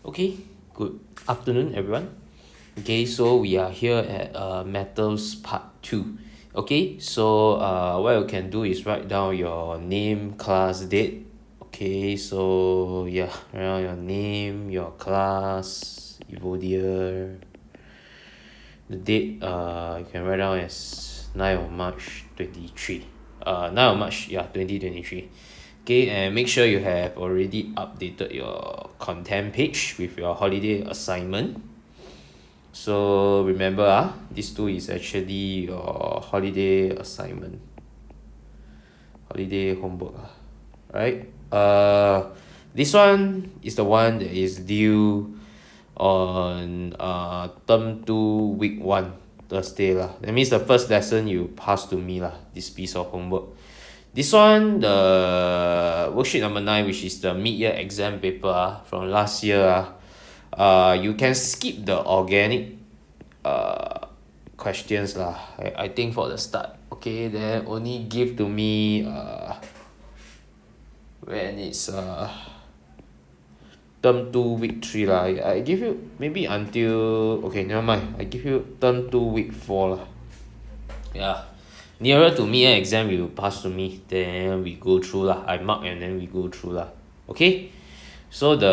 Okay, good afternoon, everyone. Okay, so we are here at metals part 2. Okay, so what you can do is write down your name, class, date. Okay, so yeah, write down your name, your class, Evodia. The date you can write down as 9 of March 23. 9 of March, yeah, 2023. Okay, and make sure you have already updated your content page with your holiday assignment. So remember, this two is actually your holiday assignment, holiday homework. Right? This one is the one that is due on term 2 week 1 Thursday lah. That means the first lesson you pass to me lah, this piece of homework. This one, the worksheet number 9, which is the mid-year exam paper from last year, you can skip the organic questions lah. I think for the start. Okay, then only give to me when it's term 2 week 3 lah. I give you maybe until, okay, never mind, I give you term 2 week 4 lah. Yeah, nearer to me exam you pass to me, then we go through lah. I mark and then we go through lah. Okay, so the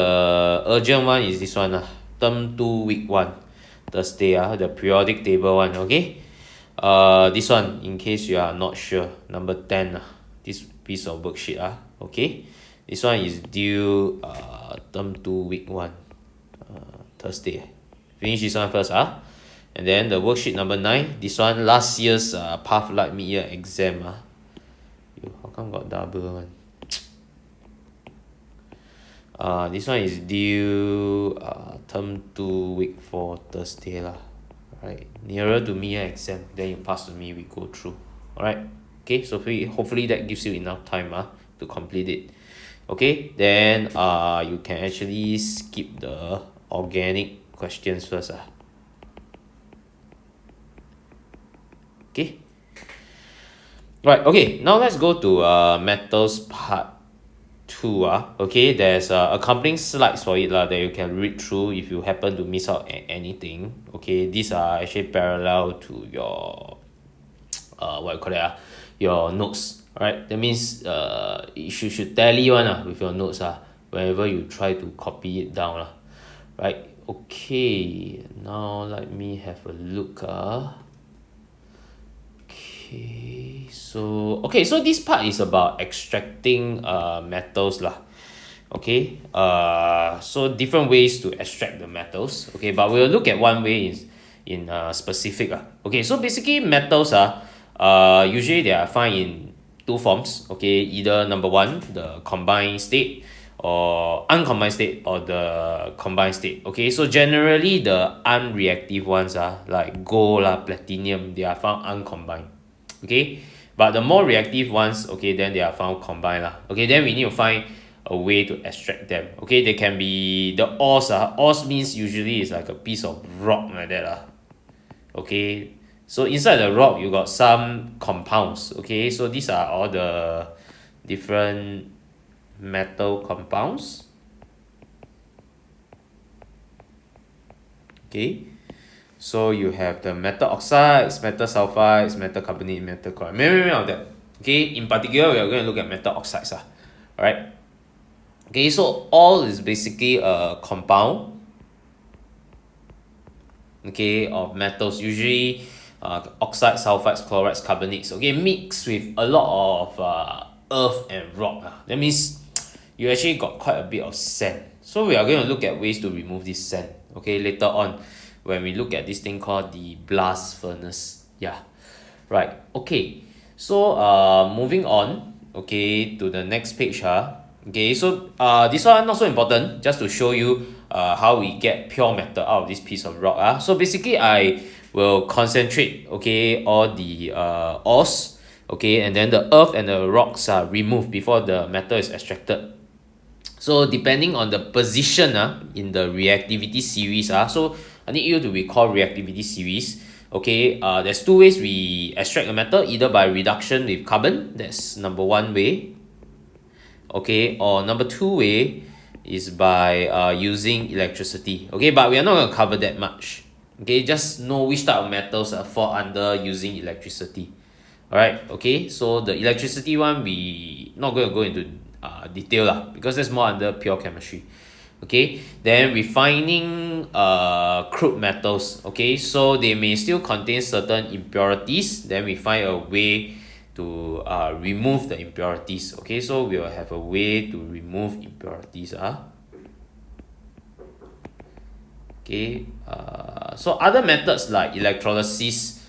urgent one is this one lah, term 2 week 1 Thursday, the periodic table one. Okay, this one, in case you are not sure, number 10 this piece of worksheet. Okay, this one is due term 2 week 1 Thursday. Finish this one first. And then the worksheet number 9, this one last year's Pathlight mid-year exam. How come got double one? This one is due term 2 week 4 Thursday lah. Right, nearer to mid-year exam, then you pass to me, we go through. Alright, okay, so hopefully that gives you enough time to complete it. Okay, then you can actually skip the organic questions first. Okay, right, okay, now let's go to metals part 2. Okay, there's accompanying slides for it that you can read through if you happen to miss out anything. Okay, these are actually parallel to your what you call it, your notes. Right, that means you should tally one with your notes whenever you try to copy it down right. Okay, now let me have a look. Okay, so this part is about extracting metals lah. Okay, so different ways to extract the metals. Okay, but we'll look at one way in specific. Okay, so basically metals usually they are found in two forms. Okay, either number 1, the combined state, or uncombined state, or the combined state. Okay, so generally the unreactive ones like gold platinum, they are found uncombined. Okay, but the more reactive ones, okay, then they are found combined Okay, then we need to find a way to extract them. Okay, they can be the ores. Ores means usually it's like a piece of rock like that Okay, so inside the rock you got some compounds. Okay, so these are all the different metal compounds. Okay, so you have the metal oxides, metal sulfides, metal carbonate, metal chloride, many of them. Okay, in particular we are going to look at metal oxides. Alright, okay, so all is basically a compound, okay, of metals, usually oxides, sulfides, chlorides, carbonates, okay, mixed with a lot of earth and rock. That means you actually got quite a bit of sand. So we are going to look at ways to remove this sand, okay, later on when we look at this thing called the blast furnace. Right, okay, so moving on, okay, to the next page. Okay, so this one not so important, just to show you how we get pure metal out of this piece of rock. So basically I will concentrate, okay, all the ores, okay, and then the earth and the rocks are removed before the metal is extracted. So depending on the position in the reactivity series, so I need you to recall reactivity series. Okay, there's two ways we extract a metal, either by reduction with carbon, that's number 1 way. Okay, or number 2 way, is by using electricity. Okay, but we are not going to cover that much. Okay, just know which type of metals fall under using electricity. All right, okay, so the electricity one we not going to go into detail lah, because that's more under pure chemistry. Okay, then refining crude metals. Okay, so they may still contain certain impurities, then we find a way to remove the impurities. Okay, so we will have a way to remove impurities. Okay, so other methods like electrolysis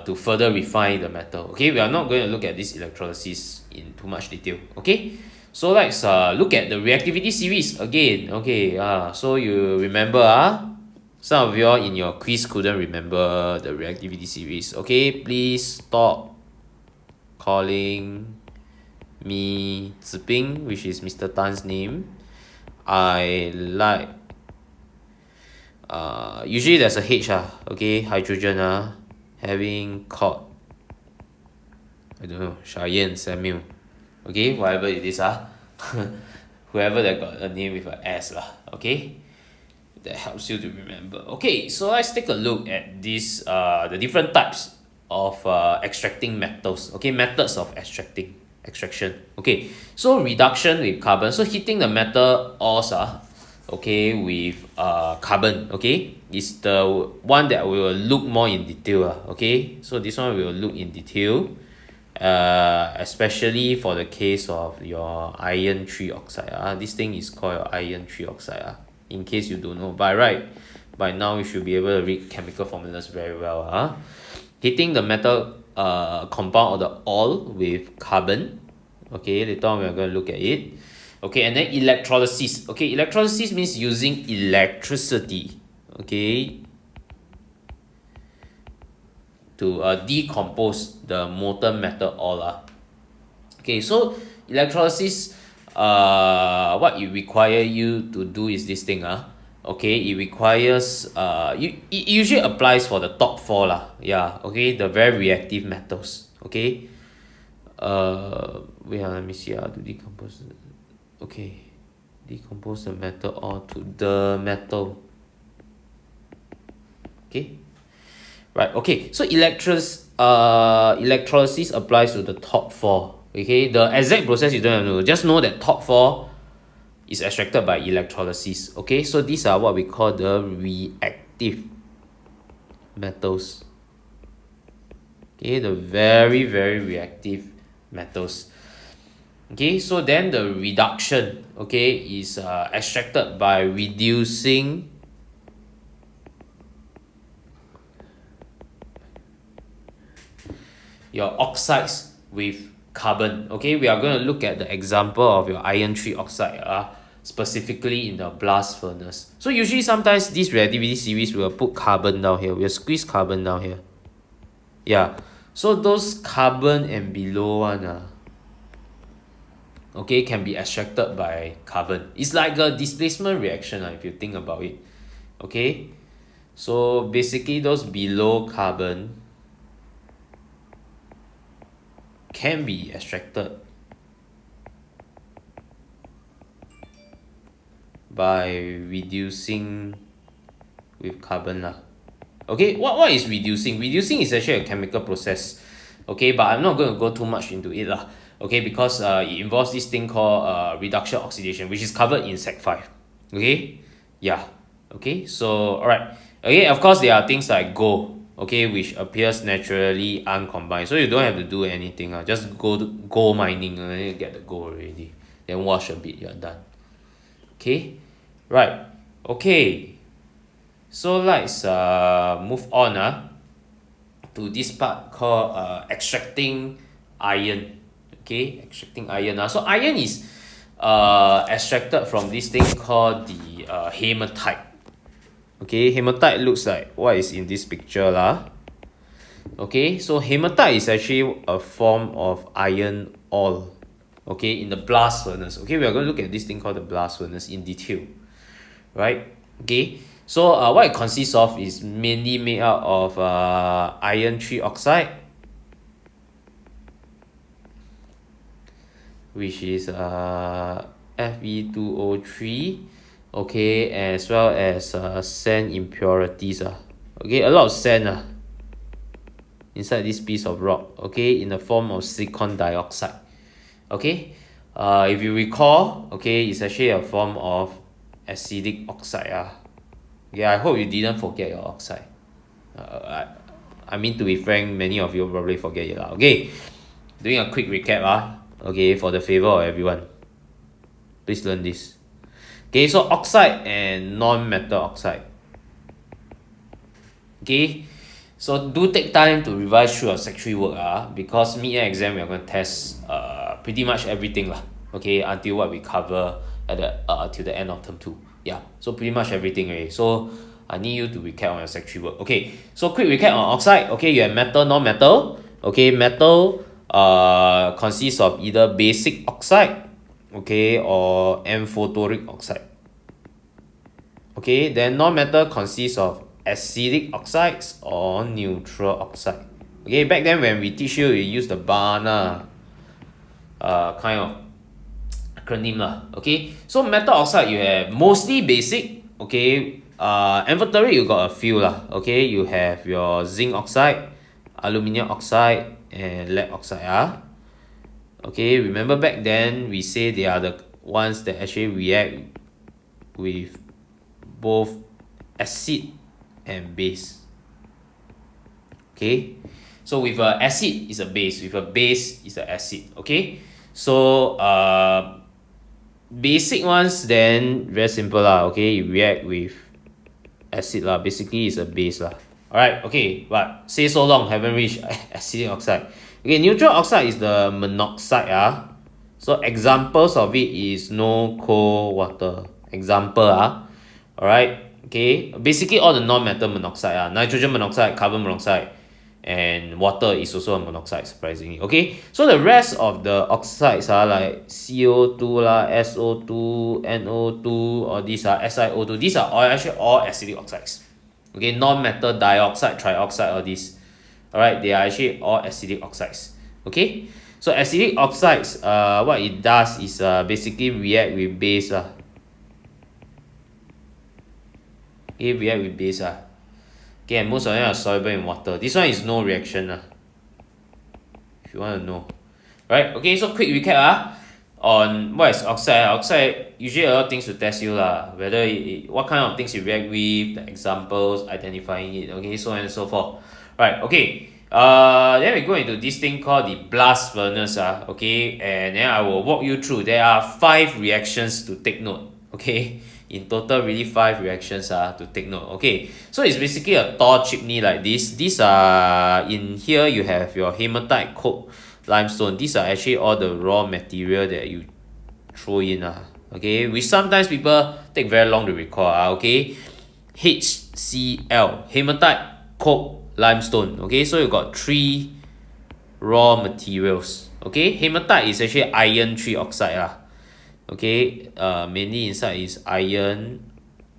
to further refine the metal. Okay, we are not going to look at this electrolysis in too much detail. Okay, so let's look at the reactivity series again. Okay, so you remember some of you all in your quiz couldn't remember the reactivity series. Okay, please stop calling me Ziping, which is Mr. Tan's name. I like usually there's a H okay, hydrogen having caught, I don't know, Cheyenne Samuel, okay, whatever it is whoever that got a name with a S okay, that helps you to remember. Okay, so let's take a look at this the different types of extracting metals. Okay, methods of extraction. Okay, so reduction with carbon, so heating the metal ores okay, with carbon, okay, is the one that we will look more in detail okay, so this one we will look in detail especially for the case of your iron trioxide. This thing is called iron trioxide in case you don't know. By now you should be able to read chemical formulas very well. Heating the metal compound or the ore with carbon. Okay, later on we are going to look at it. Okay, and then electrolysis. Okay, electrolysis means using electricity, okay, to decompose the molten metal ore. Okay, so electrolysis, what it require you to do is this thing. Okay, it requires it usually applies for the top four yeah, okay, the very reactive metals. Okay, wait, let me see to decompose. Okay, decompose the metal ore to the metal. Okay, right. Okay, so electrolysis applies to the top four. Okay, the exact process you don't have to know, just know that top four is extracted by electrolysis. Okay, so these are what we call the reactive metals. Okay, the very reactive metals. Okay, so then the reduction, okay, is extracted by reducing your oxides with carbon. Okay, we are going to look at the example of your iron trioxide specifically in the blast furnace. So usually sometimes this reactivity series will put carbon down here, we'll squeeze carbon down here. Yeah, so those carbon and below one okay, can be extracted by carbon. It's like a displacement reaction if you think about it. Okay, so basically those below carbon can be extracted by reducing with carbon Okay, what is reducing? Reducing is actually a chemical process. Okay, but I'm not going to go too much into it okay, because it involves this thing called reduction oxidation, which is covered in Sec 5. Okay, yeah, okay, so alright, okay, of course there are things like gold, okay, which appears naturally uncombined, so you don't have to do anything just go to gold mining and then you get the gold already, then wash a bit, you're done. Okay, right, okay, so let's move on to this part called extracting iron. Okay, extracting iron so iron is extracted from this thing called the hematite. Okay, hematite looks like what is in this picture Okay, so hematite is actually a form of iron ore. Okay, in the blast furnace. Okay, we are going to look at this thing called the blast furnace in detail. Right, okay, so what it consists of is mainly made out of iron trioxide, which is Fe2O3, okay, as well as sand impurities. Okay, a lot of sand inside this piece of rock, okay, in the form of silicon dioxide. Okay, if you recall, okay, it's actually a form of acidic oxide. Yeah, I hope you didn't forget your oxide. I mean, to be frank, many of you probably forget it. Okay, doing a quick recap. Okay, for the favor of everyone, please learn this. Okay, so oxide and non-metal oxide. Okay, so do take time to revise through your sec 3 work because mid-year exam we are going to test pretty much everything okay, until what we cover at the till the end of term 2. Yeah, so pretty much everything already. So I need you to recap on your sec 3 work. Okay, so quick recap on oxide. Okay, you have metal, non-metal. Okay, metal consists of either basic oxide, okay, or amphoteric oxide. Okay, then non-metal consists of acidic oxides or neutral oxide. Okay, back then when we teach you, we use the BANA kind of acronym Okay, so metal oxide you have mostly basic. Okay, amphoteric you got a few Okay, you have your zinc oxide, aluminium oxide, and lead oxide. Okay, remember back then we say they are the ones that actually react with both acid and base. Okay, so with a acid is a base, with a base is a acid. Okay, so basic ones then very simple okay, you react with acid basically is a base Alright, okay, but say so long haven't reached acidic oxide. Okay, neutral oxide is the monoxide so examples of it is no cold water. Example alright, okay, basically all the non-metal monoxide nitrogen monoxide, carbon monoxide, and water is also a monoxide, surprisingly. Okay, so the rest of the oxides like CO2 SO2, NO2, or these are SiO2, these are all actually all acidic oxides. Okay, non-metal dioxide, trioxide, all these, alright, they are actually all acidic oxides. Okay, so acidic oxides what it does is basically react with base okay, react with base okay, and most of them are soluble in water. This one is no reaction if you want to know. Right, okay, so quick recap on what is oxide. Oxide, usually a lot of things to test you whether what kind of things you react with, the examples, identifying it, okay, so on and so forth. Right, okay, then we go into this thing called the blast furnace okay, and then I will walk you through. There are 5 reactions to take note, okay, in total really 5 reactions to take note. Okay, so it's basically a tall chimney like this. These are in here you have your hematite, coke, limestone. These are actually all the raw material that you throw in okay, which sometimes people take very long to recall okay. HCl, hematite, coke, limestone. Okay, so you got 3 raw materials. Okay, hematite is actually iron 3 oxide okay, mainly inside is iron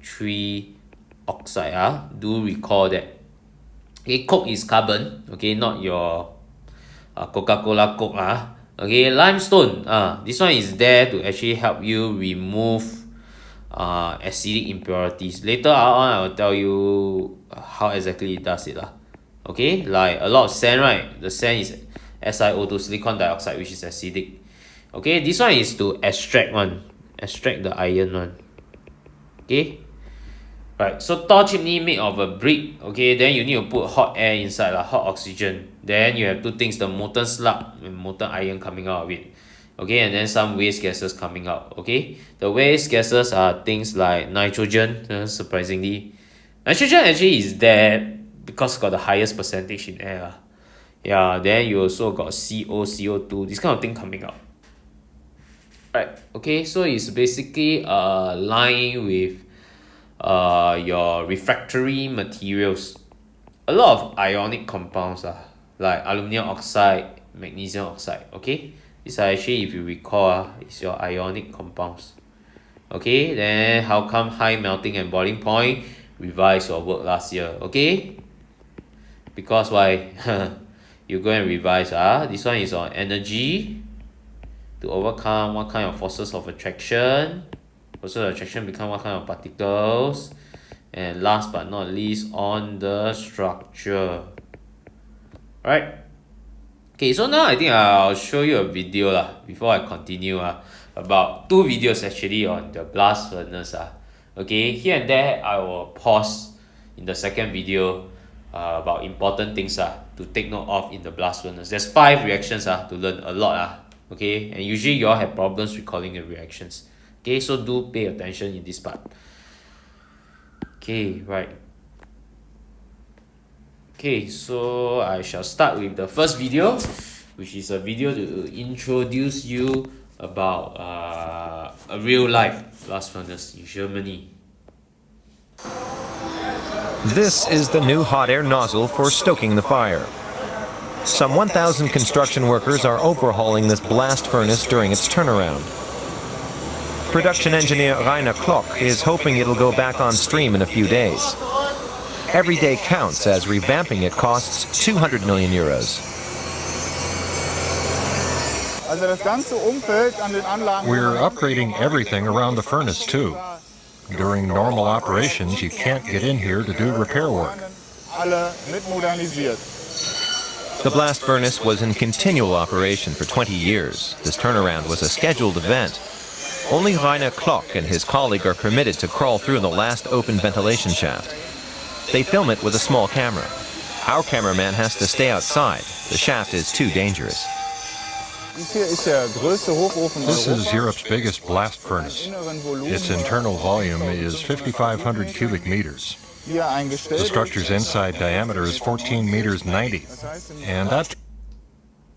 3 oxide do recall that. Okay, coke is carbon, okay, not your Coca-Cola Coke okay. Limestone, this one is there to actually help you remove acidic impurities. Later on I will tell you how exactly it does it okay. Like a lot of sand, right, the sand is SiO2, silicon dioxide, which is acidic. Okay, this one is to extract the iron one. Okay, right, so tall chimney made of a brick. Okay, then you need to put hot air inside hot oxygen. Then you have 2 things, the molten slug and molten iron coming out of it. Okay, and then some waste gases coming out. Okay, the waste gases are things like nitrogen. Surprisingly, nitrogen actually is there because got the highest percentage in air yeah. Then you also got CO, CO2, this kind of thing coming out. Right, okay, so it's basically line with your refractory materials. A lot of ionic compounds like aluminum oxide, magnesium oxide. Okay, these are actually, if you recall it's your ionic compounds. Okay, then how come high melting and boiling point? Revise your work last year. Okay, because why? You go and revise this one is on energy, to overcome what kind of forces of attraction. Forces of attraction become what kind of particles. And last but not least, on the structure. Right? Okay, so now I think I'll show you a video before I continue about two videos actually on the blast furnace. Okay, here and there I will pause in the second video about important things to take note of in the blast furnace. There's 5 reactions to learn a lot. Okay, and usually you all have problems recalling the reactions. Okay, so do pay attention in this part. Okay, right. Okay, so I shall start with the first video, which is a video to introduce you about a real life blast furnace in Germany. This is the new hot air nozzle for stoking the fire. Some 1,000 construction workers are overhauling this blast furnace during its turnaround. Production engineer Rainer Klock is hoping it'll go back on stream in a few days. Every day counts, as revamping it costs 200 million euros. We're upgrading everything around the furnace too. During normal operations, you can't get in here to do repair work. The blast furnace was in continual operation for 20 years. This turnaround was a scheduled event. Only Rainer Klock and his colleague are permitted to crawl through the last open ventilation shaft. They film it with a small camera. Our cameraman has to stay outside. The shaft is too dangerous. This is Europe's biggest blast furnace. Its internal volume is 5,500 cubic meters. The structure's inside diameter is 14 meters 90, and that's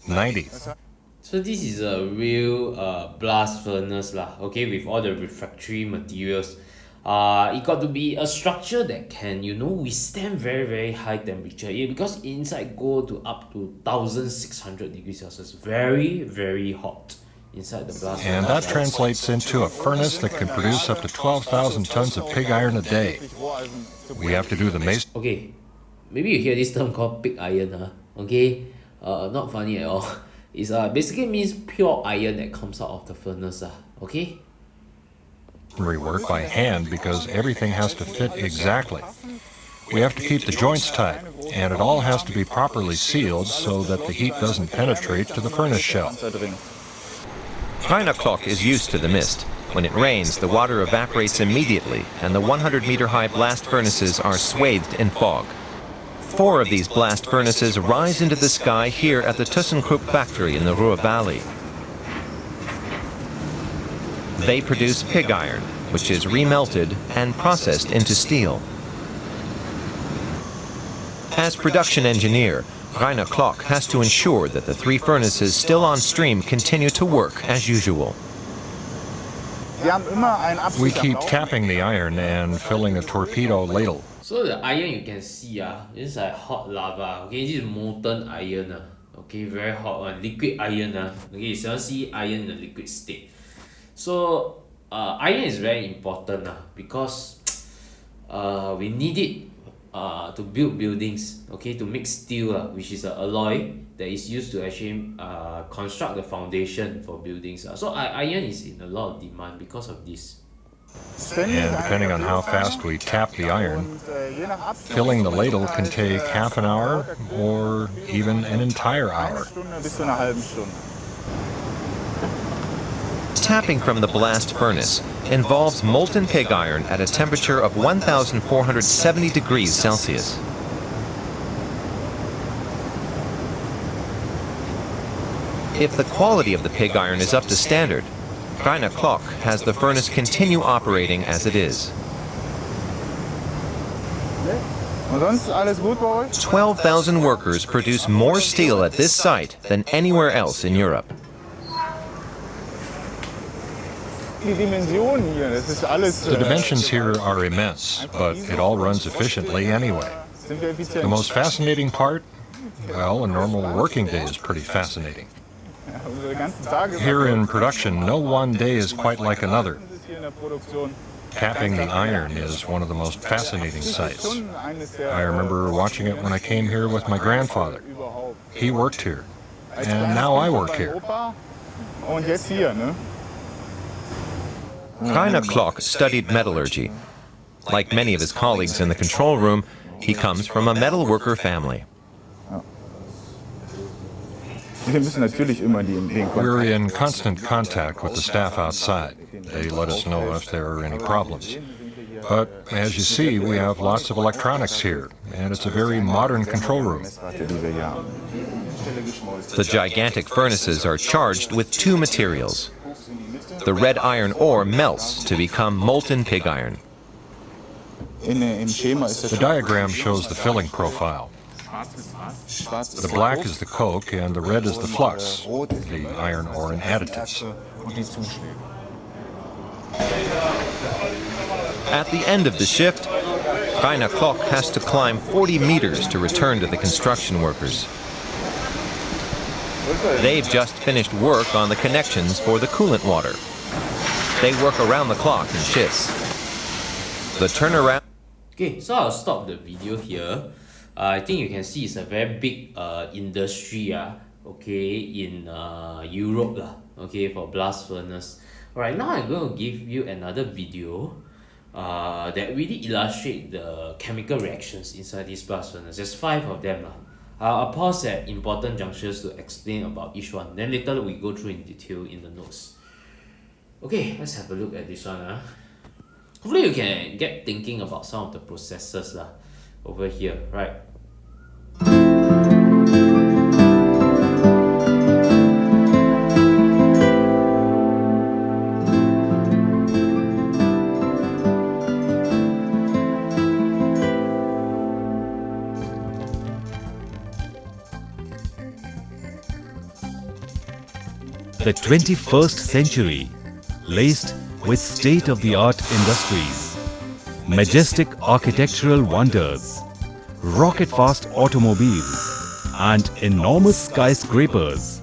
90. So this is a real blast furnace okay, with all the refractory materials. It got to be a structure that can, withstand very, very high temperature. Yeah, because inside go to up to 1,600 degrees Celsius. Very, very hot inside the blast furnace. And that translates into a furnace that can produce up to 12,000 tons of pig iron a day. We have to do the mason. Okay, maybe you hear this term called pig iron, okay? Not funny at all. It's basically means pure iron that comes out of the furnace, okay? Work by hand because everything has to fit exactly. We have to keep the joints tight, and it all has to be properly sealed so that the heat doesn't penetrate to the furnace shell. Rainer Klock is used to the mist. When it rains, the water evaporates immediately, and the 100-meter-high blast furnaces are swathed in fog. 4 of these blast furnaces rise into the sky here at the ThyssenKrupp factory in the Ruhr Valley. They produce pig iron, which is remelted and processed into steel. As production engineer, Rainer Klock has to ensure that the 3 furnaces still on stream continue to work as usual. We keep tapping the iron and filling a torpedo ladle. So the iron you can see this is like hot lava. Okay, this is molten iron. Okay, very hot one, liquid iron. Okay, you still see iron in the liquid state. So iron is very important because we need it to build buildings, okay, to make steel, which is an alloy that is used to actually construct the foundation for buildings. So iron is in a lot of demand because of this. And depending on how fast we tap the iron, filling the ladle can take half an hour or even an entire hour. Tapping from the blast furnace involves molten pig iron at a temperature of 1,470 degrees Celsius. If the quality of the pig iron is up to standard, Rainer Klock has the furnace continue operating as it is. 12,000 workers produce more steel at this site than anywhere else in Europe. The dimensions here are immense, but it all runs efficiently anyway. The most fascinating part? Well, a normal working day is pretty fascinating. Here in production, no one day is quite like another. Tapping the iron is one of the most fascinating sights. I remember watching it when I came here with my grandfather. He worked here, and now I work here. Und jetzt hier, ne? Rainer Klock studied metallurgy. Like many of his colleagues in the control room, he comes from a metal worker family. Wir müssen natürlich immer den We're Kontakt. in constant contact with the staff outside. They let us know if there are any problems. But as you see, we have lots of electronics here, and it's a very modern control room. Die wir hier haben. The gigantic furnaces are charged with two materials. The red iron ore melts to become molten pig iron. Im Schema ist das The diagram shows the filling profile. schwarz The black is the coke, and the red is the flux, the iron ore and additives. und die Zuschläge. At the end of the shift, Rainer Klock has to climb 40 meters to return to the construction workers. They've just finished work on the connections for the coolant water. They work around the clock in shifts. The turnaround... Okay, so I'll stop the video here. I think you can see it's a very big industry, okay, in Europe, okay, for blast furnace. Alright, now I'm going to give you another video that really illustrate the chemical reactions inside this blast furnace. There's 5 of them. I'll pause at important junctures to explain about each one. Then later we go through in detail in the notes. Okay, let's have a look at this one. Hopefully you can get thinking about some of the processes over here, right? The 21st century, laced with state-of-the-art industries, majestic architectural wonders, rocket-fast automobiles, and enormous skyscrapers.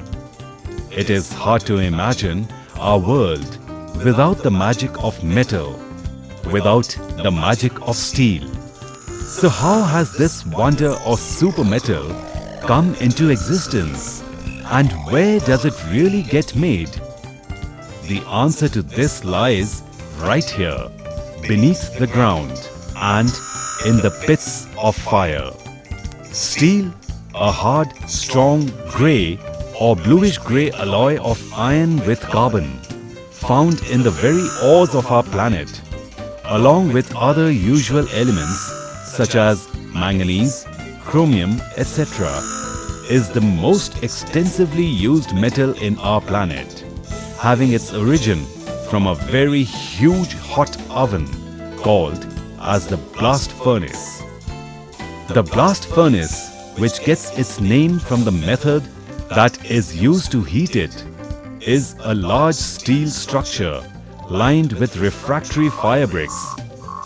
It is hard to imagine our world without the magic of metal, without the magic of steel. So how has this wonder of super metal come into existence? And where does it really get made? The answer to this lies right here, beneath the ground and in the pits of fire. Steel, a hard, strong grey or bluish-grey alloy of iron with carbon, found in the very ores of our planet, along with other usual elements such as manganese, chromium, etc., is the most extensively used metal in our planet, having its origin from a very huge hot oven called as the blast furnace. The blast furnace, which gets its name from the method that is used to heat it, is a large steel structure lined with refractory fire bricks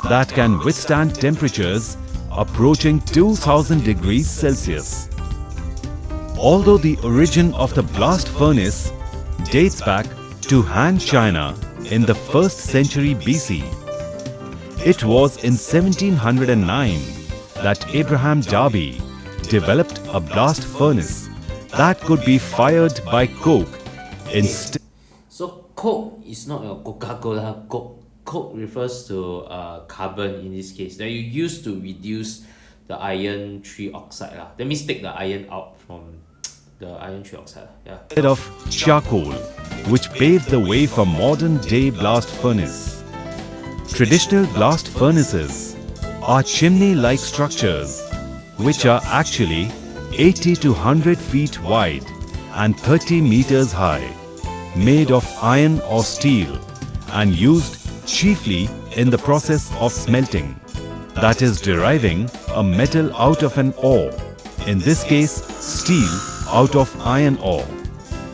that can withstand temperatures approaching 2000 degrees Celsius. Although the origin of the blast furnace dates back to Han China in the 1st century BC, it was in 1709 that Abraham Darby developed a blast furnace that could be fired by coke instead. So coke is not a Coca-Cola coke. Coke refers to carbon in this case that you use to reduce the iron trioxide. That means take the iron out from the iron trioxide. Yeah. Of charcoal, which paved the way for modern-day blast furnace. Traditional blast furnaces are chimney-like structures which are actually 80 to 100 feet wide and 30 meters high, made of iron or steel and used chiefly in the process of smelting, that is deriving a metal out of an ore, in this case steel out of iron ore.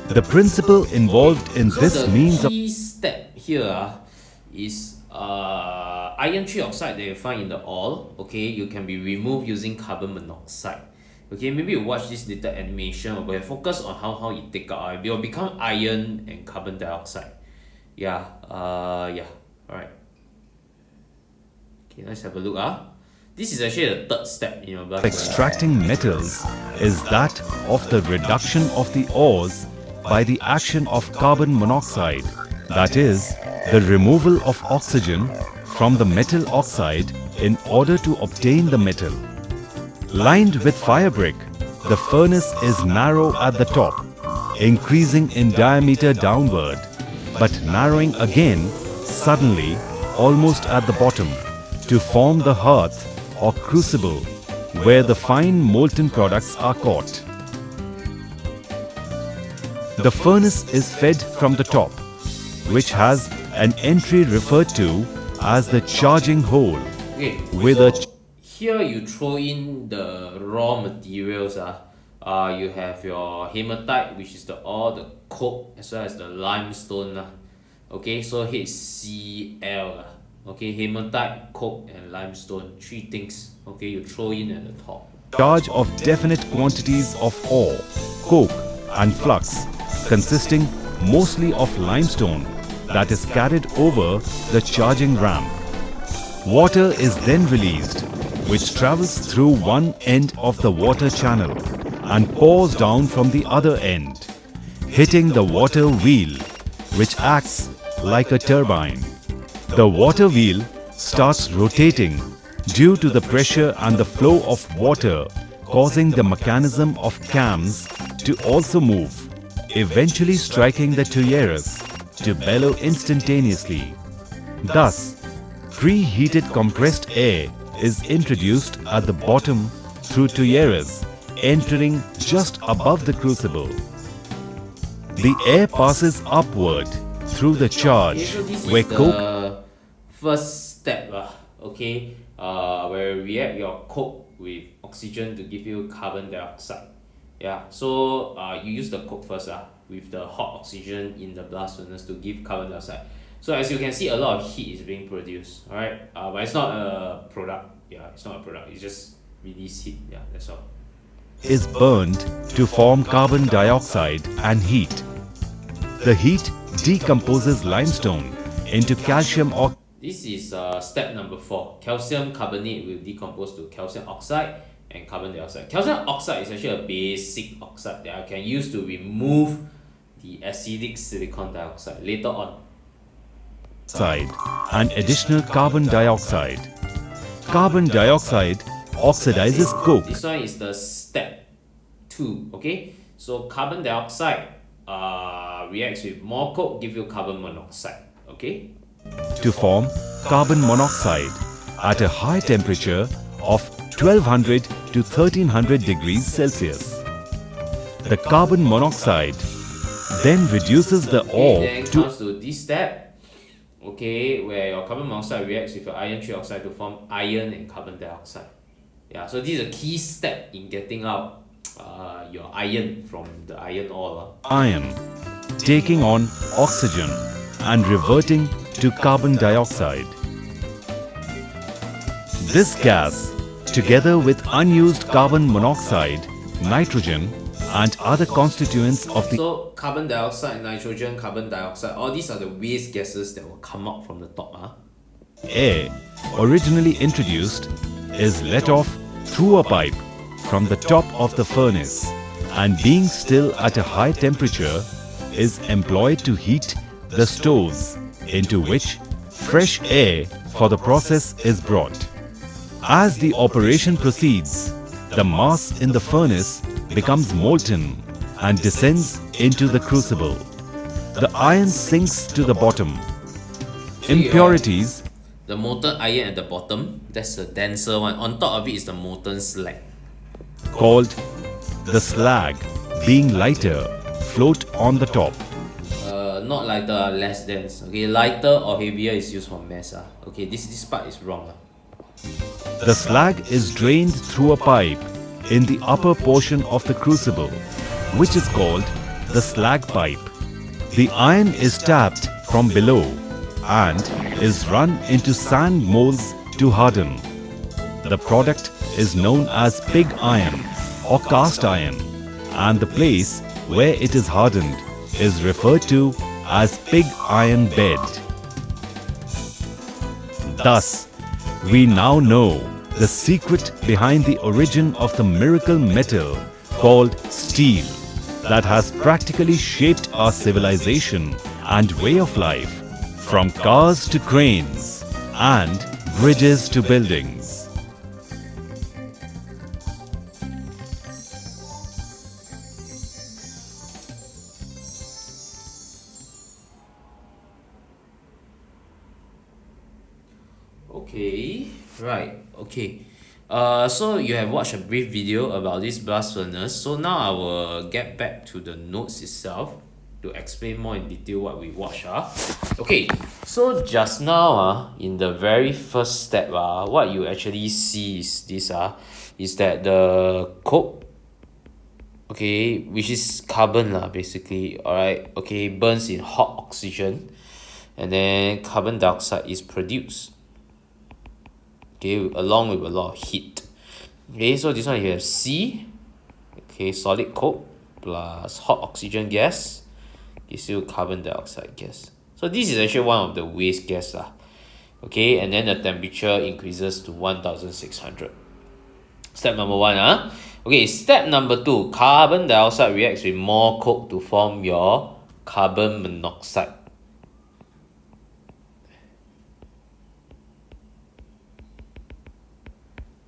The principle involved in this means the key step here is iron trioxide that you find in the ore, okay, you can be removed using carbon monoxide. Okay, maybe you watch this little animation where focus on how you take out, it will become iron and carbon dioxide. Yeah, alright. Okay, let's have a look. This is actually the third step in your blast furnace. extracting metals is that of the reduction of the ores by the action of carbon monoxide, that is, the removal of oxygen from the metal oxide in order to obtain the metal. Lined with fire brick, the furnace is narrow at the top, increasing in diameter downward, but narrowing again suddenly almost at the bottom to form the hearth or crucible where the fine molten products are caught. The furnace is fed from the top, which has an entry referred to as the charging hole, Okay, with so a here you throw in the raw materials. You have your hematite, which is all the coke as well as the limestone. Okay, so HCl. Okay, hematite, coke, and limestone. Three things. Okay, you throw in at the top. charge of definite quantities of ore, coke and flux, consisting mostly of limestone, that is carried over the charging ramp. Water is then released, which travels through one end of the water channel and pours down from the other end, hitting the water wheel, which acts like a turbine. The water wheel starts rotating due to the pressure and the flow of water, causing the mechanism of cams to also move, eventually striking the tuyeres to bellow instantaneously. Thus, preheated compressed air is introduced at the bottom through tuyeres, entering just above the crucible. The air passes upward through the Okay, charge so this where is coke the first step. Okay, where you react your coke with oxygen to give you carbon dioxide. Yeah, so you use the coke first with the hot oxygen in the blast furnace to give carbon dioxide. So as you can see, a lot of heat is being produced. Alright, but it's not a product. Yeah, it's not a product. It's just release heat. Yeah, that's all. is burned to form carbon dioxide and heat. The heat decomposes limestone into calcium oxide. This is step number 4. Calcium carbonate will decompose to calcium oxide and carbon dioxide. Calcium oxide is actually a basic oxide that I can use to remove the acidic silicon dioxide later on. And additional carbon dioxide. Carbon dioxide oxidizes coke. This one is the step 2. Okay, so carbon dioxide reacts with more coke, give you carbon monoxide. Okay, To form carbon monoxide at a high temperature of 1200 to 1300 degrees Celsius. The carbon monoxide then reduces the ore then to comes to this step. Okay, where your carbon monoxide reacts with your iron 3 oxide to form iron and carbon dioxide. Yeah, so this is a key step in getting out your iron from the iron ore. iron, taking on oxygen and reverting to carbon dioxide. This gas, together with unused carbon monoxide, nitrogen and other constituents of the So carbon dioxide, nitrogen, carbon dioxide, all these are the waste gases that will come out from the top. air originally introduced is let off through a pipe from the top of the furnace and being still at a high temperature is employed to heat the stoves into which fresh air for the process is brought. As the operation proceeds, the mass in the furnace becomes molten and descends into the crucible. The iron sinks to the bottom. Impurities The molten iron at the bottom, that's the denser one. On top of it is the molten slag. called the slag, being lighter, float on the top. Not lighter, less dense. Okay, lighter or heavier is used for mass. Okay, this part is wrong. The slag is drained through a pipe in the upper portion of the crucible, which is called the slag pipe. The iron is tapped from below and is run into sand molds to harden. The product is known as pig iron or cast iron, and the place where it is hardened is referred to as pig iron bed. Thus, we now know the secret behind the origin of the miracle metal called steel that has practically shaped our civilization and way of life, from cars to cranes and bridges to buildings. Okay, right, okay. So you have watched a brief video about this blast furnace. So now I will get back to the notes itself to explain more in detail what we watched. Okay, so just now in the very first step what you actually see is this is that the coke, okay, which is carbon basically, alright, okay, burns in hot oxygen, and then carbon dioxide is produced, okay, along with a lot of heat. Okay, so this one you have C, okay, solid coke plus hot oxygen gas gives you carbon dioxide gas. So this is actually one of the waste gas okay, and then the temperature increases to 1600. Step number one okay, step number two, carbon dioxide reacts with more coke to form your carbon monoxide.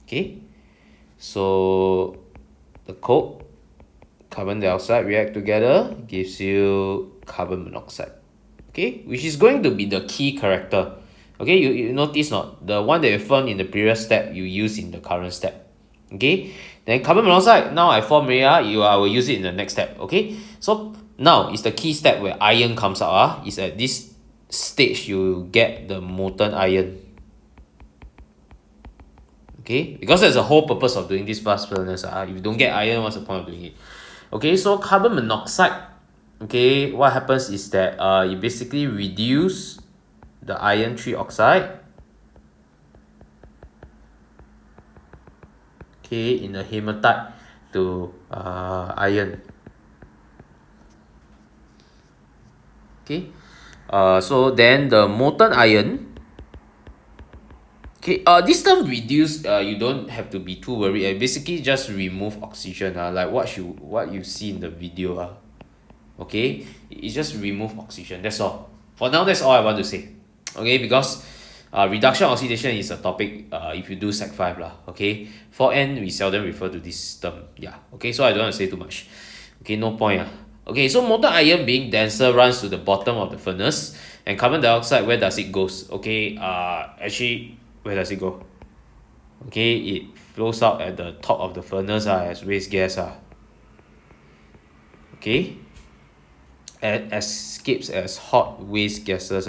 Okay, so the coke, carbon dioxide react together gives you carbon monoxide, okay, which is going to be the key character. Okay, you notice not, the one that you formed in the previous step you use in the current step. Okay, then carbon monoxide, now I form it I will use it in the next step. Okay, so now is the key step where iron comes out is at this stage you get the molten iron. Okay, because that's the whole purpose of doing this blast furnace. If you don't get iron, what's the point of doing it? Okay, so carbon monoxide, okay, what happens is that you basically reduce the iron 3 oxide, okay, in a hematite to iron. Okay, so then the molten iron, okay, this term reduce, you don't have to be too worried. Basically just remove oxygen like what you see in the video okay, it just remove oxygen, that's all. For now, that's all I want to say. Okay, because reduction oxidation is a topic if you do sec 5 okay. For N we seldom refer to this term, okay, so I don't want to say too much. Okay, no point okay, so molten iron being denser runs to the bottom of the furnace, and carbon dioxide, where does it goes? Okay, actually, where does it go? Okay, it flows out at the top of the furnace as waste gas okay, and escapes as hot waste gases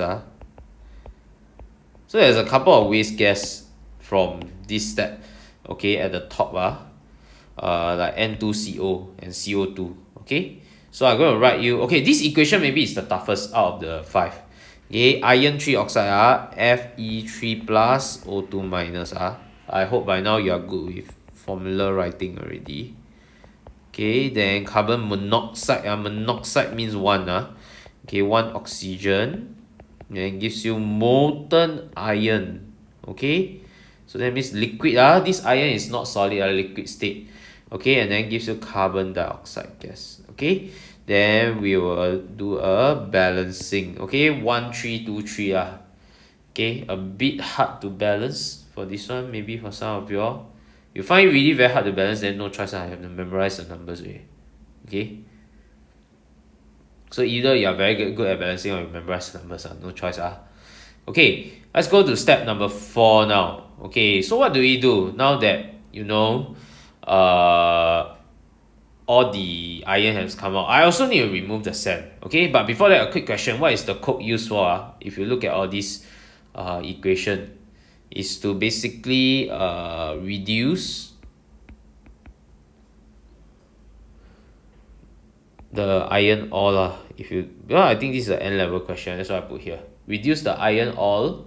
So there's a couple of waste gas from this step, okay, at the top like N2CO and CO2, okay. So I'm going to write you, okay, this equation maybe is the toughest out of the 5. Okay, iron 3 oxide Fe3 plus O2 minus I hope by now you are good with formula writing already. Okay, then carbon monoxide monoxide means 1 okay, 1 oxygen, and gives you molten iron. Okay, so that means liquid this iron is not solid liquid state. Okay, and then gives you carbon dioxide gas. Okay, then we will do a balancing. Okay, 1 3 2 3 okay, a bit hard to balance for this one, maybe for some of y'all. You find it really very hard to balance, then no choice I have to memorize the numbers already. Okay, so either you are very good at balancing or you memorize the numbers no choice okay, let's go to step number 4 now. Okay, so what do we do now that you know all the iron has come out? I also need to remove the sand. Okay, but before that, a quick question: what is the coke used for if you look at all this equation, is to basically reduce the iron ore if you, well, I think this is an N level question, that's why I put here. Reduce the iron ore,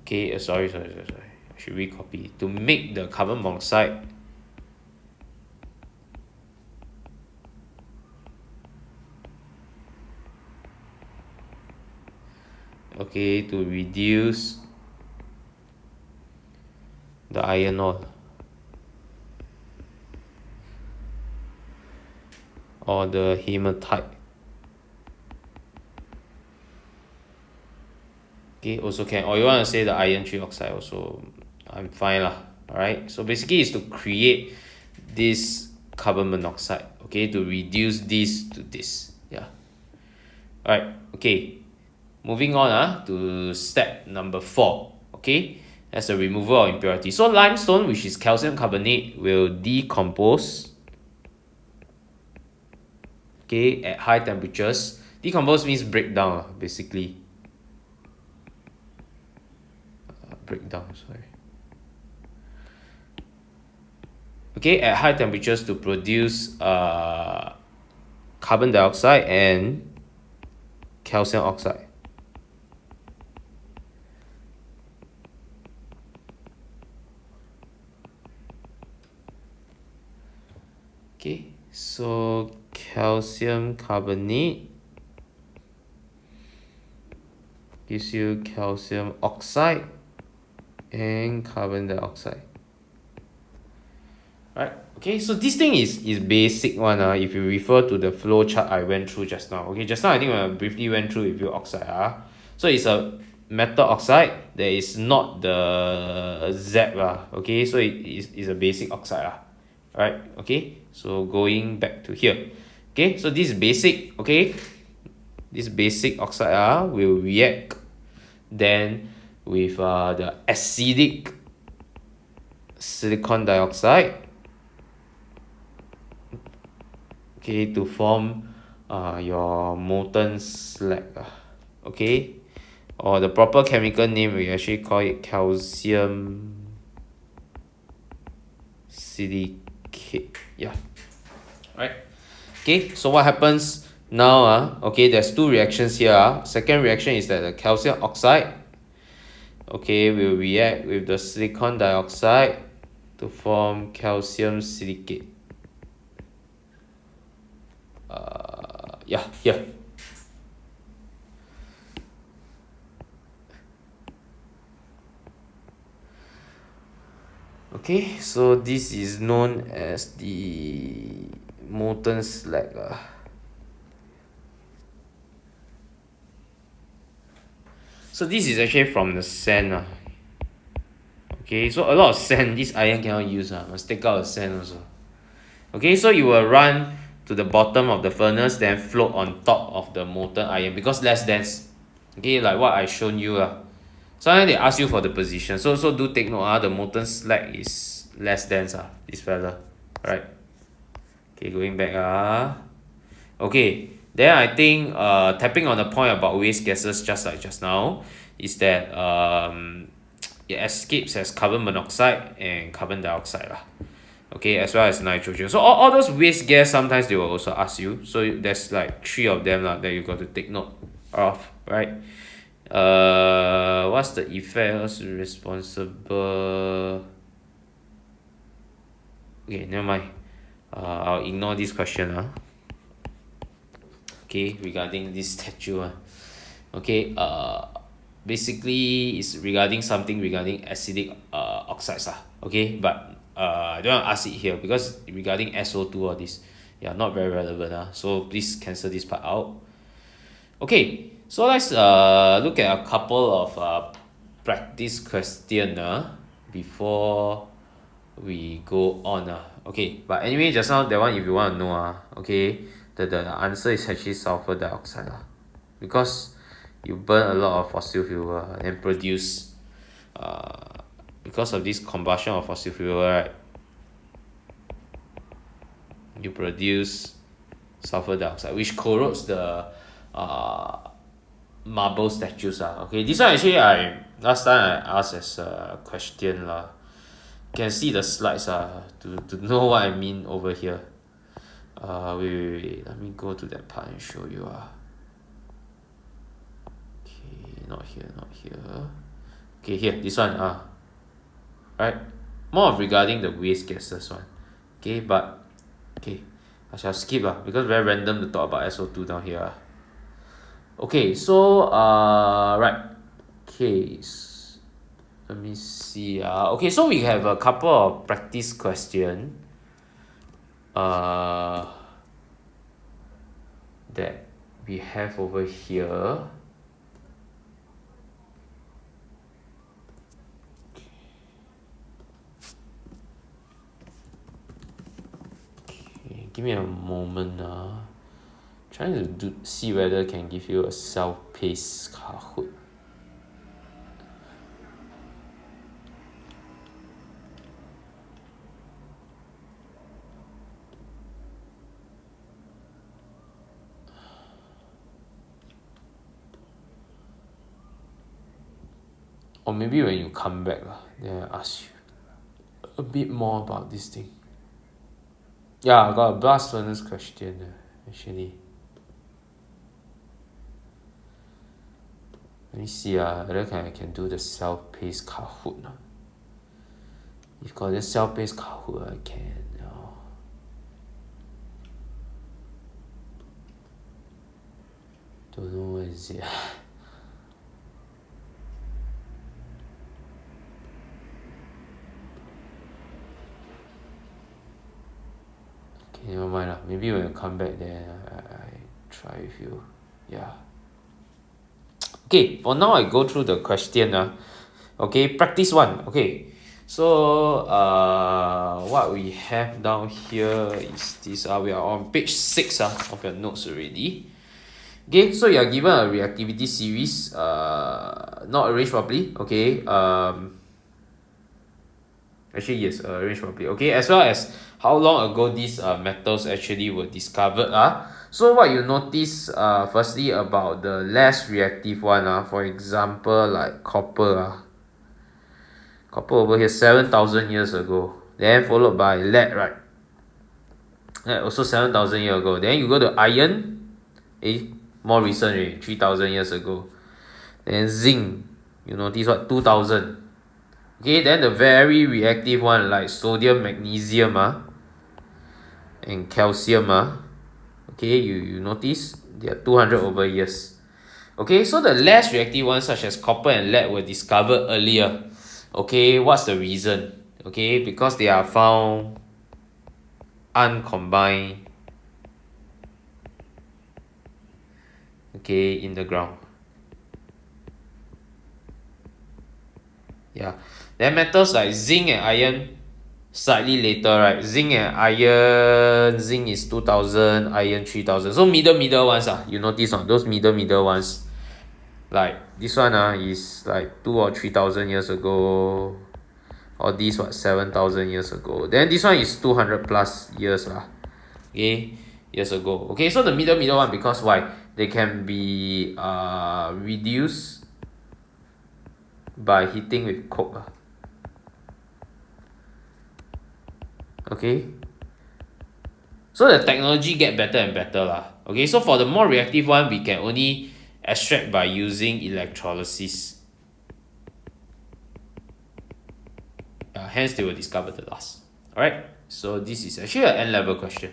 okay, sorry, I should recopy, to make the carbon monoxide okay, to reduce the iron ore. or the hematite. Okay, also can, or you want to say the iron trioxide also, I'm fine lah. Alright, so basically it's to create this carbon monoxide, okay, to reduce this to this. Yeah. Alright, okay, moving on to step number 4. Okay, that's the removal of impurity. So limestone, which is calcium carbonate, will decompose, okay, at high temperatures. Decompose means break down, basically. Breakdown, sorry. Okay, at high temperatures to produce carbon dioxide and calcium oxide. Okay, so calcium carbonate gives you calcium oxide and carbon dioxide. Right, okay, so this thing is basic one. If you refer to the flow chart I went through just now. Okay, just now I think I briefly went through with you oxide. So it's a metal oxide that is not the Z okay, so it is a basic oxide right? Okay, so going back to here. Okay, so this basic, okay, this basic oxide will react then with the acidic silicon dioxide, okay, to form your molten slag, okay, or the proper chemical name we actually call it calcium silicate. Yeah, right. Okay, so what happens now okay, there's two reactions here. Second reaction is that the calcium oxide, okay, will react with the silicon dioxide to form calcium silicate. Yeah, here. Okay, so this is known as the molten slag. So this is actually from the sand. Okay, so a lot of sand, this iron cannot use. Must take out the sand also. Okay, so you will run to the bottom of the furnace, then float on top of the molten iron because less dense. Okay, like what I shown you. Sometimes they ask you for the position. So do take note. The molten slag is less dense. This fella. Right. Okay, going back. Okay, then I think tapping on the point about waste gases just like just now is that it escapes as carbon monoxide and carbon dioxide. Okay, as well as nitrogen. So all those waste gas, sometimes they will also ask you. So there's like 3 of them that you got to take note of, right? What's the effects responsible? Okay, never mind. I'll ignore this question. Okay, regarding this statue. Okay, basically it's regarding something regarding acidic oxides. Okay, but I don't want to ask it here because regarding SO2 or this, yeah, not very relevant. So please cancel this part out. Okay, so let's look at a couple of practice question before we go on. Okay, but anyway, just now that one, if you want to know, okay, the answer is actually sulfur dioxide because you burn a lot of fossil fuel and produce because of this combustion of fossil fuel, right, you produce sulfur dioxide which corrodes the marble statues. Okay, this one actually last time I asked as a question you can see the slides to know what I mean over here. Wait, let me go to that part and show you. Okay, not here. Okay, here, this one. Right, more of regarding the waste gases one. Okay, but okay, I shall skip because very random to talk about SO2 down here. Okay, so right, okay, let me see. Okay, so we have a couple of practice question. that we have over here. Okay, give me a moment. Trying to see whether I can give you a self-paced Kahoot. Or maybe when you come back, then I ask you a bit more about this thing. Yeah, I got a blast furnace question actually. Let me see whether I can do the self-paced Kahoot. If got this self-paced Kahoot, I can. Don't know what is it. Okay, never mind. Maybe when I come back then I try with you. Yeah. Okay, for now I go through the question. Okay, practice one. Okay. So what we have down here is this. We are on page 6 of your notes already. Okay, so you are given a reactivity series, not arranged properly. Okay, actually yes, arranged properly. Okay, as well as how long ago these metals actually were discovered. So what you notice firstly about the less reactive one, for example like copper. Copper over here 7,000 years ago. Then followed by lead, right? Lead also 7,000 years ago. Then you go to iron, more recent already, 3,000 years ago. Then zinc, you notice what, 2,000. Okay, then the very reactive one like sodium, magnesium and calcium okay, you notice they are 200 over years. Okay, so the less reactive ones such as copper and lead were discovered earlier. Okay, what's the reason? Okay, because they are found uncombined, okay, in the ground. Yeah, then metals like zinc and iron slightly later, right? Zinc and iron, zinc is 2,000, iron 3,000. So middle ones you notice those middle ones, like this one is like 2 or 3,000 years ago, or this 7,000 years ago. Then this one is 200 plus years okay, years ago. Okay, so the middle one, because why? They can be reduced by heating with coke. Okay, so the technology get better and better okay, so for the more reactive one we can only extract by using electrolysis. Hence they were discovered the last. Alright, so this is actually an N-level question.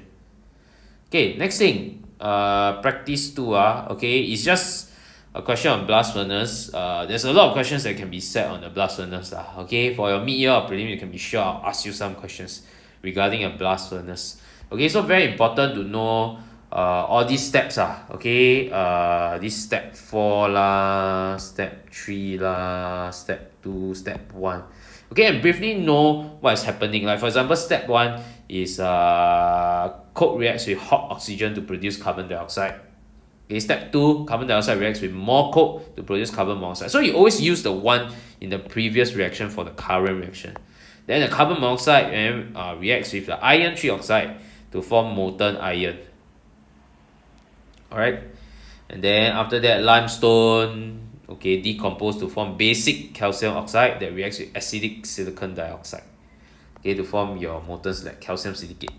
Okay, next thing, practice 2 okay, it's just a question on blast furnace. There's a lot of questions that can be set on the blast furnace okay. For your mid-year or prelim, you can be sure I'll ask you some questions regarding a blast furnace. Okay, so very important to know all these steps okay. This step 4 step 3 step 2, step 1. Okay, and briefly know what is happening. Like for example, step 1 is coke reacts with hot oxygen to produce carbon dioxide. Okay, step 2, carbon dioxide reacts with more coke to produce carbon monoxide. So you always use the one in the previous reaction for the current reaction. Then the carbon monoxide reacts with the iron trioxide to form molten iron. Alright, and then after that limestone, okay, decompose to form basic calcium oxide that reacts with acidic silicon dioxide, okay, to form your molten calcium silicate.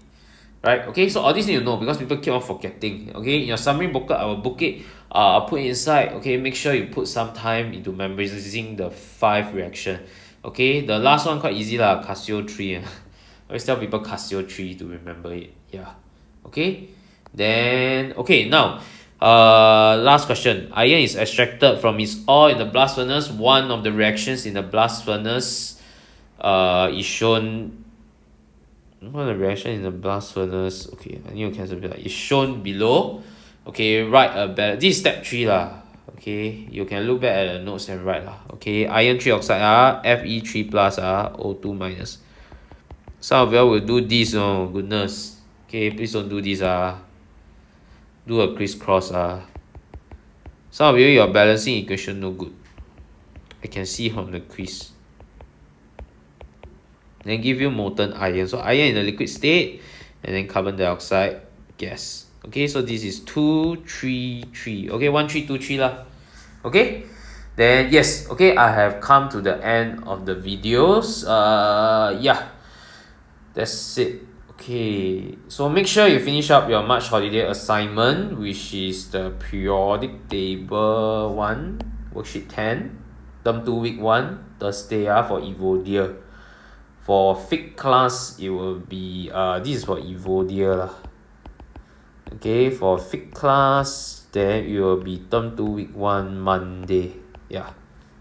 Right, okay, so all these need to know because people keep on forgetting. Okay, in your summary booklet, I will book it, I'll put inside. Okay, make sure you put some time into memorizing the 5 reaction. Okay, the last one quite easy Casio 3. I always tell people Casio 3 to remember it. Yeah, okay. Then okay, now last question. Iron is extracted from its ore in the blast furnace. One of the reactions in the blast furnace is shown. One of the reaction in the blast furnace, okay, I need to cancel it. It's shown below. Okay, write a balance. This is step 3 lah. Okay, you can look back at the notes and write lah. Okay, iron 3 oxide Fe3 plus O2 minus. Some of you will do this, oh goodness. Okay, please don't do this do a crisscross Some of you, your balancing equation no good. I can see from the quiz. Then give you molten iron. So iron in the liquid state, and then carbon dioxide gas. Okay, so this is 2, 3, 3. Okay, 1, 3, 2, 3 lah. Okay, then yes. Okay, I have come to the end of the videos. Yeah, that's it. Okay, so make sure you finish up your March holiday assignment, which is the periodic table 1, worksheet 10, term 2, week 1, Thursday for Evodia. For fifth class, it will be this is for Evodia lah. Okay, for fifth class, then it will be term 2, week 1, Monday. Yeah,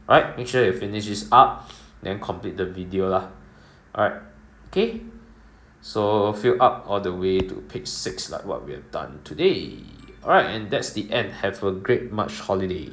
alright, make sure you finish this up, then complete the video lah. Alright, okay, so fill up all the way to page 6 like what we have done today. Alright, and that's the end. Have a great March holiday.